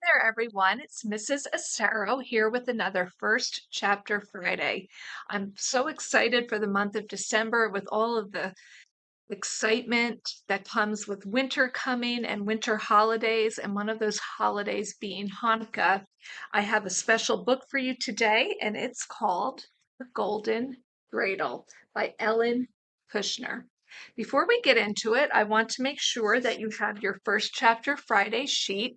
there, everyone. It's Mrs. Asaro here with another First Chapter Friday. I'm so excited for the month of December with all of the excitement that comes with winter coming and winter holidays, and one of those holidays being Hanukkah. I have a special book for you today, and it's called The Golden Dreidel by Ellen Kushner. Before we get into it, I want to make sure that you have your First Chapter Friday sheet.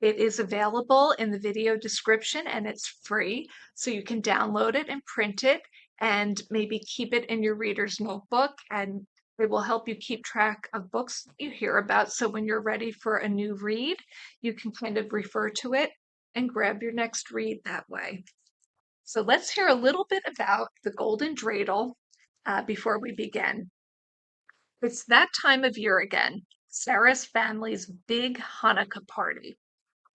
It is available in the video description and it's free, so you can download it and print it and maybe keep it in your reader's notebook, and it will help you keep track of books you hear about. So when you're ready for a new read, you can kind of refer to it and grab your next read that way. So let's hear a little bit about the Golden Dreidel before we begin. It's that time of year again, Sarah's family's big Hanukkah party.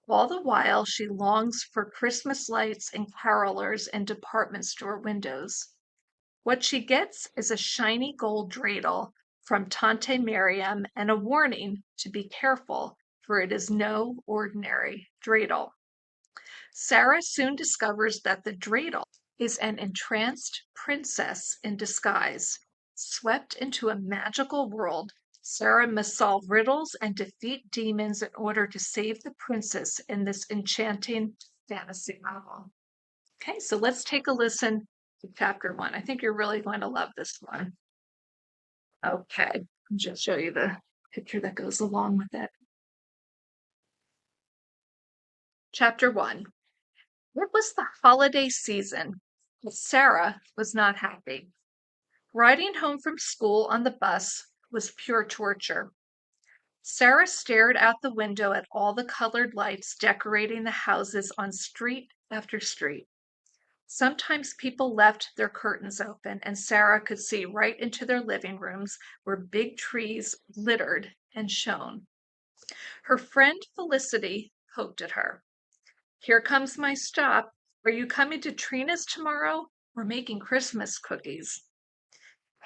All the while, she longs for Christmas lights and carolers in department store windows. What she gets is a shiny gold dreidel from Tante Miriam and a warning to be careful, for it is no ordinary dreidel. Sara soon discovers that the dreidel is an entranced princess in disguise. Swept into a magical world, Sara must solve riddles and defeat demons in order to save the princess in this enchanting fantasy novel. Okay, so let's take a listen to chapter 1. I think you're really going to love this one. Okay, I'll just show you the picture that goes along with it. Chapter 1. It was the holiday season, but Sara was not happy. Riding home from school on the bus was pure torture. Sara stared out the window at all the colored lights decorating the houses on street after street. Sometimes people left their curtains open, and Sara could see right into their living rooms where big trees glittered and shone. Her friend Felicity poked at her. "Here comes my stop. Are you coming to Trina's tomorrow? We're making Christmas cookies."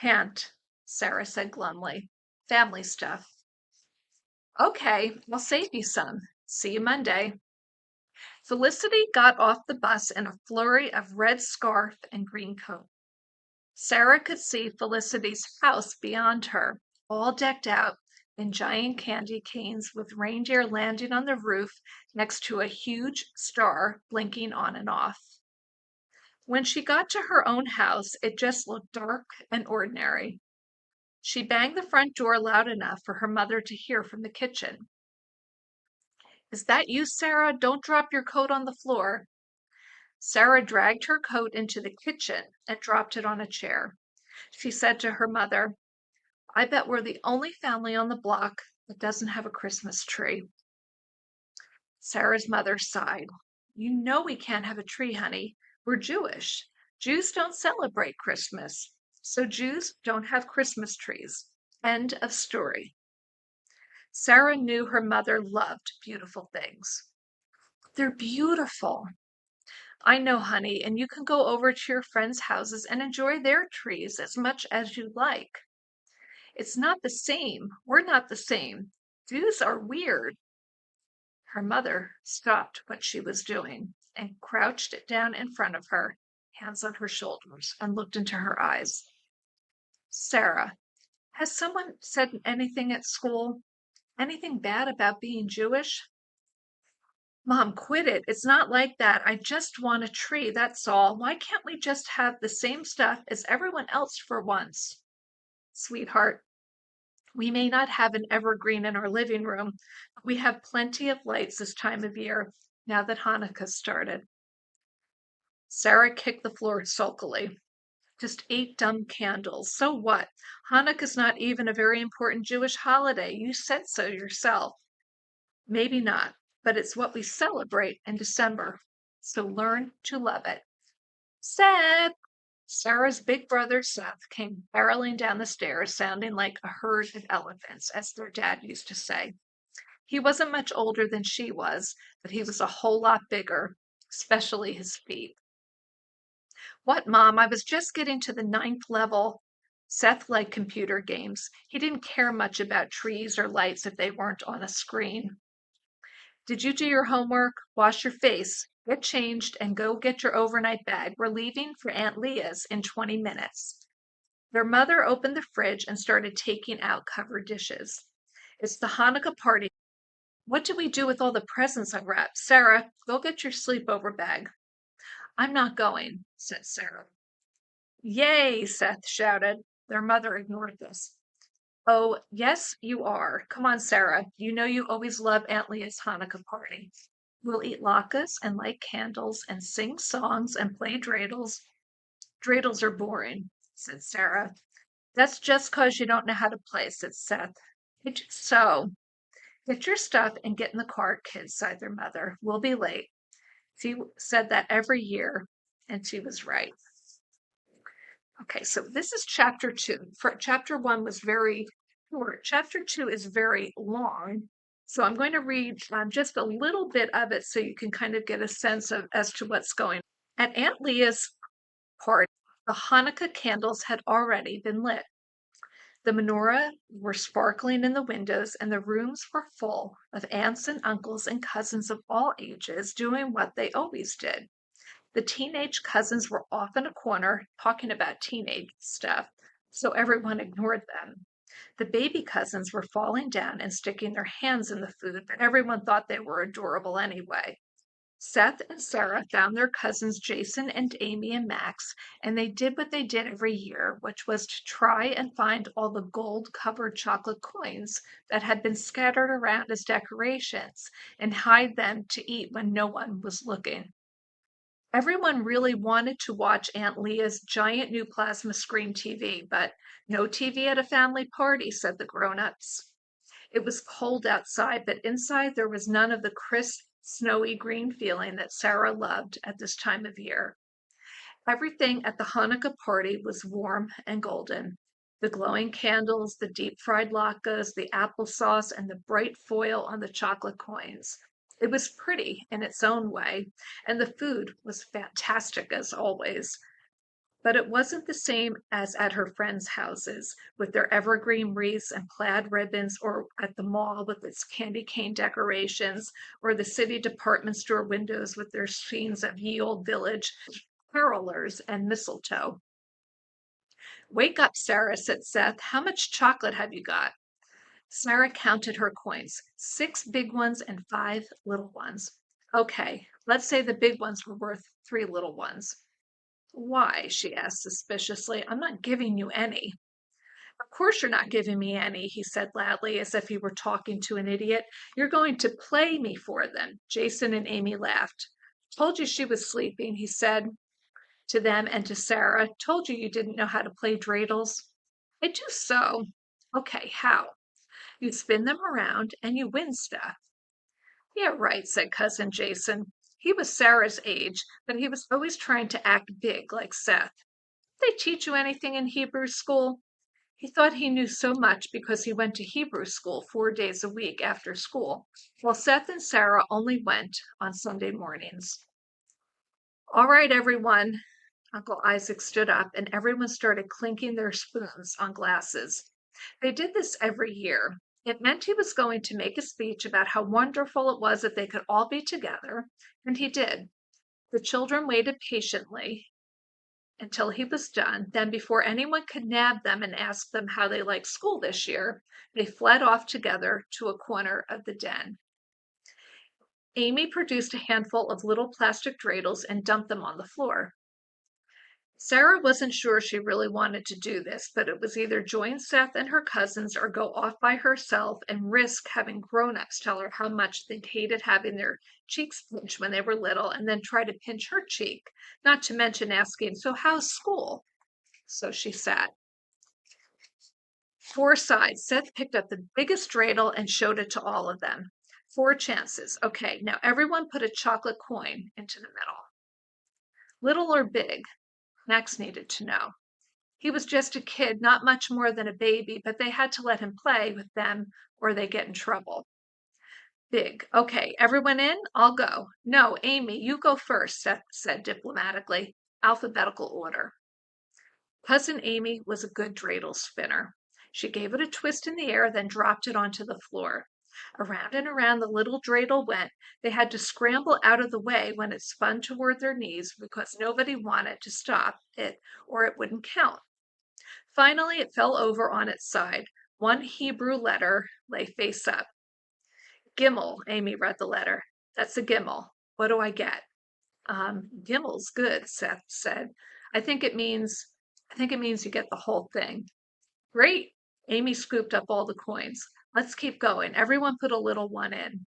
"Can't," Sara said glumly. "Family stuff." "Okay, I'll save you some. See you Monday." Felicity got off the bus in a flurry of red scarf and green coat. Sara could see Felicity's house beyond her, all decked out in giant candy canes with reindeer landing on the roof next to a huge star blinking on and off. When she got to her own house, it just looked dark and ordinary. She banged the front door loud enough for her mother to hear from the kitchen. "Is that you, Sara? Don't drop your coat on the floor." Sara dragged her coat into the kitchen and dropped it on a chair. She said to her mother, "I bet we're the only family on the block that doesn't have a Christmas tree." Sara's mother sighed. "You know we can't have a tree, honey. We're Jewish. Jews don't celebrate Christmas, so Jews don't have Christmas trees. End of story." Sara knew her mother loved beautiful things. "They're beautiful." "I know, honey, and you can go over to your friends' houses and enjoy their trees as much as you like." "It's not the same. We're not the same. Jews are weird." Her mother stopped what she was doing and crouched down in front of her, hands on her shoulders, and looked into her eyes. "Sara, has someone said anything at school? Anything bad about being Jewish?" "Mom, quit it. It's not like that. I just want a tree, that's all. Why can't we just have the same stuff as everyone else for once?" "Sweetheart, we may not have an evergreen in our living room, but we have plenty of lights this time of year, now that Hanukkah started." Sara kicked the floor sulkily. "Just 8 dumb candles. So what? Hanukkah's not even a very important Jewish holiday. You said so yourself." "Maybe not, but it's what we celebrate in December. So learn to love it." "Seth!" Sarah's big brother Seth came barreling down the stairs, sounding like a herd of elephants, as their dad used to say. He wasn't much older than she was, but he was a whole lot bigger, especially his feet. "What, Mom? I was just getting to the 9th level." Seth liked computer games. He didn't care much about trees or lights if they weren't on a screen. Did you do your homework? Wash your face, get changed, and go get your overnight bag. We're leaving for Aunt Leah's in 20 minutes. Their mother opened the fridge and started taking out covered dishes. It's the Hanukkah party. What do we do with all the presents I wrapped? Sarah, go get your sleepover bag. I'm not going, said Sarah. Yay, Seth shouted. Their mother ignored this. Oh, yes, you are. Come on, Sarah. You know you always love Aunt Leah's Hanukkah party. We'll eat latkes and light candles and sing songs and play dreidels. Dreidels are boring, said Sarah. That's just 'cause you don't know how to play, said Seth. It's so. Get your stuff and get in the car, kids, sighed their mother. We'll be late. She said that every year, and she was right. Okay, so this is chapter 2. Chapter 1 was very short. Chapter 2 is very long. So I'm going to read just a little bit of it so you can kind of get a sense of as to what's going on. At Aunt Leah's party, the Hanukkah candles had already been lit. The menorah were sparkling in the windows, and the rooms were full of aunts and uncles and cousins of all ages doing what they always did. The teenage cousins were off in a corner talking about teenage stuff, so everyone ignored them. The baby cousins were falling down and sticking their hands in the food, but everyone thought they were adorable anyway. Seth and Sarah found their cousins Jason and Amy and Max, and they did what they did every year, which was to try and find all the gold-covered chocolate coins that had been scattered around as decorations and hide them to eat when no one was looking. Everyone really wanted to watch Aunt Leah's giant new plasma screen TV, but no TV at a family party, said the grown-ups. It was cold outside, but inside there was none of the crisp, snowy green feeling that Sara loved at this time of year. Everything at the Hanukkah party was warm and golden. The glowing candles, the deep-fried latkes, the applesauce, and the bright foil on the chocolate coins. It was pretty in its own way, and the food was fantastic as always. But it wasn't the same as at her friends' houses, with their evergreen wreaths and plaid ribbons, or at the mall with its candy cane decorations, or the city department store windows with their scenes of ye old village carolers and mistletoe. Wake up, Sarah, said Seth. How much chocolate have you got? Sara counted her coins, 6 big ones and 5 little ones. Okay, let's say the big ones were worth 3 little ones. Why? She asked suspiciously. I'm not giving you any. Of course you're not giving me any, he said loudly, as if he were talking to an idiot. You're going to play me for them. Jason and Amy laughed. Told you she was sleeping, he said to them and to Sara. Told you didn't know how to play dreidels. I do so. Okay, how? You spin them around and you win stuff. Yeah, right, said Cousin Jason. He was Sarah's age, but he was always trying to act big like Seth. Did they teach you anything in Hebrew school? He thought he knew so much because he went to Hebrew school 4 days a week after school, while Seth and Sara only went on Sunday mornings. All right, everyone. Uncle Isaac stood up and everyone started clinking their spoons on glasses. They did this every year. It meant he was going to make a speech about how wonderful it was that they could all be together, and he did. The children waited patiently until he was done. Then, before anyone could nab them and ask them how they liked school this year, they fled off together to a corner of the den. Amy produced a handful of little plastic dreidels and dumped them on the floor. Sara wasn't sure she really wanted to do this, but it was either join Seth and her cousins or go off by herself and risk having grown-ups tell her how much they'd hated having their cheeks pinched when they were little and then try to pinch her cheek, not to mention asking, so how's school? So she sat. 4 sides. Seth picked up the biggest dreidel and showed it to all of them. 4 chances. Okay, now everyone put a chocolate coin into the middle. Little or big? Max needed to know. He was just a kid, not much more than a baby, but they had to let him play with them or they get in trouble. Big. Okay, everyone in? I'll go. No, Amy, you go first, Seth said diplomatically. Alphabetical order. Cousin Amy was a good dreidel spinner. She gave it a twist in the air, then dropped it onto the floor. Around and around the little dreidel went. They had to scramble out of the way when it spun toward their knees because nobody wanted to stop it or it wouldn't count. Finally, it fell over on its side. One Hebrew letter lay face up. Gimel, Amy read the letter. That's a Gimel. What do I get? Gimel's good, Seth said. I think it means you get the whole thing. Great. Amy scooped up all the coins. Let's keep going. Everyone put a little one in.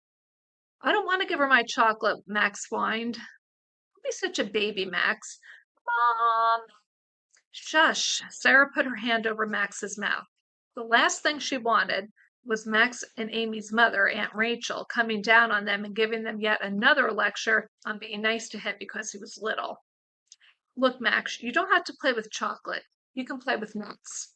I don't want to give her my chocolate, Max whined. Don't be such a baby, Max. Mom. Shush. Sara put her hand over Max's mouth. The last thing she wanted was Max and Amy's mother, Aunt Rachel, coming down on them and giving them yet another lecture on being nice to him because he was little. Look, Max, you don't have to play with chocolate. You can play with nuts.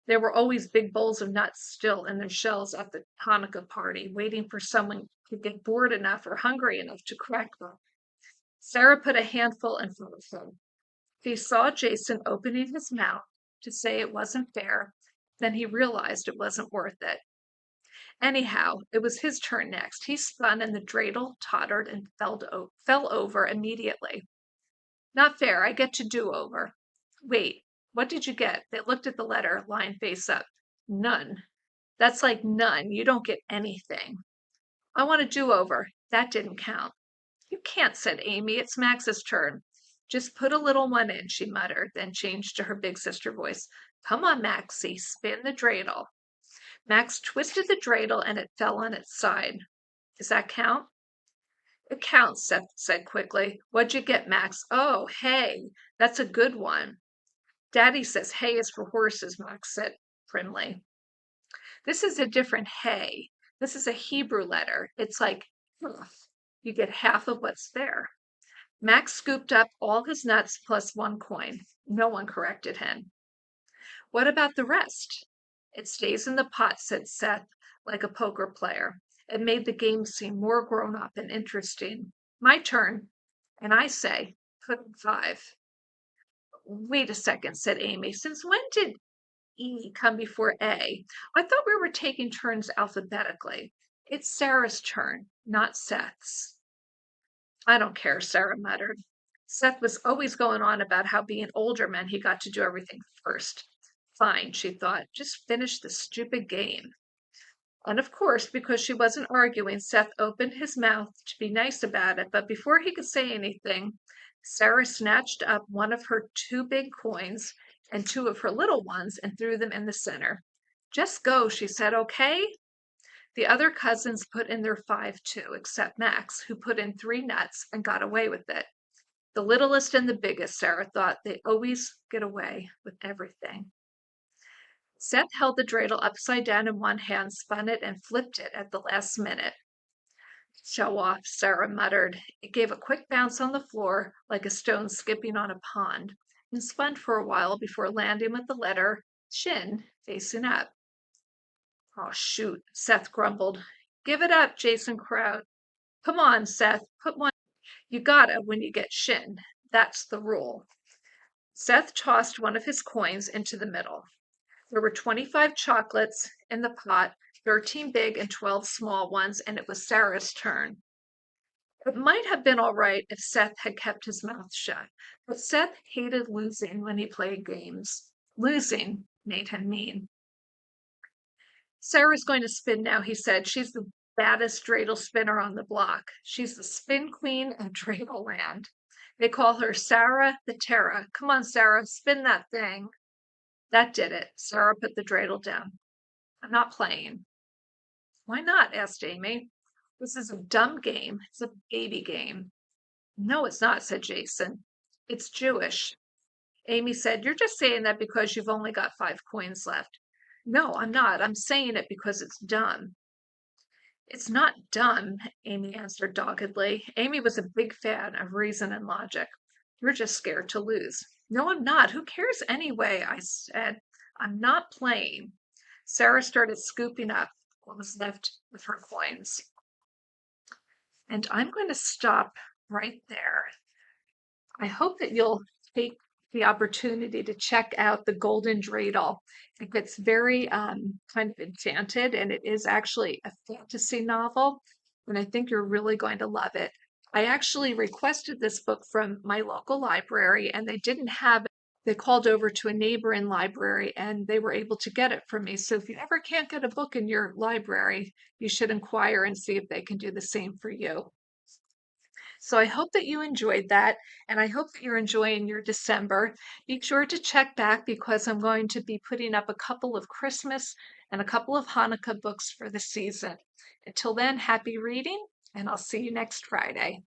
There were always big bowls of nuts still in their shells at the Chanukah party, waiting for someone to get bored enough or hungry enough to crack them. Sara put a handful in front of him. He saw Jason opening his mouth to say it wasn't fair. Then he realized it wasn't worth it. Anyhow, it was his turn next. He spun and the dreidel tottered and fell over immediately. Not fair. I get to do-over. Wait, what did you get? They looked at the letter, lying face up. None. That's like none. You don't get anything. I want a do-over. That didn't count. You can't, said Amy. It's Max's turn. Just put a little one in, she muttered, then changed to her big sister voice. Come on, Maxie, spin the dreidel. Max twisted the dreidel and it fell on its side. Does that count? It counts, Seth said quickly. What'd you get, Max? Oh, hay. That's a good one. Daddy says hay is for horses, Max said primly. This is a different hay. This is a Hebrew letter. It's like half. You get half of what's there. Max scooped up all his nuts plus one coin. No one corrected him. What about the rest? It stays in the pot, said Seth, like a poker player. It made the game seem more grown up and interesting. My turn. And I say, put in 5. Wait a second, said Amy. Since when did E come before A? I thought we were taking turns alphabetically. It's Sarah's turn, not Seth's. I don't care, Sara muttered. Seth was always going on about how being older meant he got to do everything first. Fine, she thought, just finish the stupid game. And of course, because she wasn't arguing, Seth opened his mouth to be nice about it, but before he could say anything, Sara snatched up one of her 2 big coins and 2 of her little ones and threw them in the center. Just go, she said, okay? The other cousins put in their 5 too, except Max, who put in 3 nuts and got away with it. The littlest and the biggest, Sara thought, they always get away with everything. Seth held the dreidel upside down in one hand, spun it, and flipped it at the last minute. Show off, Sara muttered. It gave a quick bounce on the floor, like a stone skipping on a pond, and spun for a while before landing with the letter Shin facing up. Oh, shoot, Seth grumbled. Give it up, Jason crowed. Come on, Seth, put one. You gotta when you get Shin. That's the rule. Seth tossed one of his coins into the middle. There were 25 chocolates in the pot, 13 big and 12 small ones, and it was Sarah's turn. It might have been all right if Seth had kept his mouth shut, but Seth hated losing when he played games. Losing made him mean. Sarah's going to spin now, he said. She's the baddest dreidel spinner on the block. She's the spin queen of dreidel land. They call her Sara the Terra. Come on, Sara, spin that thing. That did it. Sara put the dreidel down. I'm not playing. Why not? Asked Amy. This is a dumb game. It's a baby game. No, it's not, said Jason. It's Jewish. Amy said, you're just saying that because you've only got 5 coins left. No, I'm not. I'm saying it because it's dumb. It's not dumb, Amy answered doggedly. Amy was a big fan of reason and logic. You're just scared to lose. No, I'm not. Who cares anyway? I said. I'm not playing. Sara started scooping up what was left of her coins. And I'm going to stop right there. I hope that you'll take the opportunity to check out the Golden Dreidel. It gets very kind of enchanted, and it is actually a fantasy novel, and I think you're really going to love it. I actually requested this book from my local library, and they didn't have it. They called over to a neighboring library, and they were able to get it for me. So if you ever can't get a book in your library, you should inquire and see if they can do the same for you. So I hope that you enjoyed that, and I hope that you're enjoying your December. Be sure to check back because I'm going to be putting up a couple of Christmas and a couple of Hanukkah books for the season. Until then, happy reading, and I'll see you next Friday.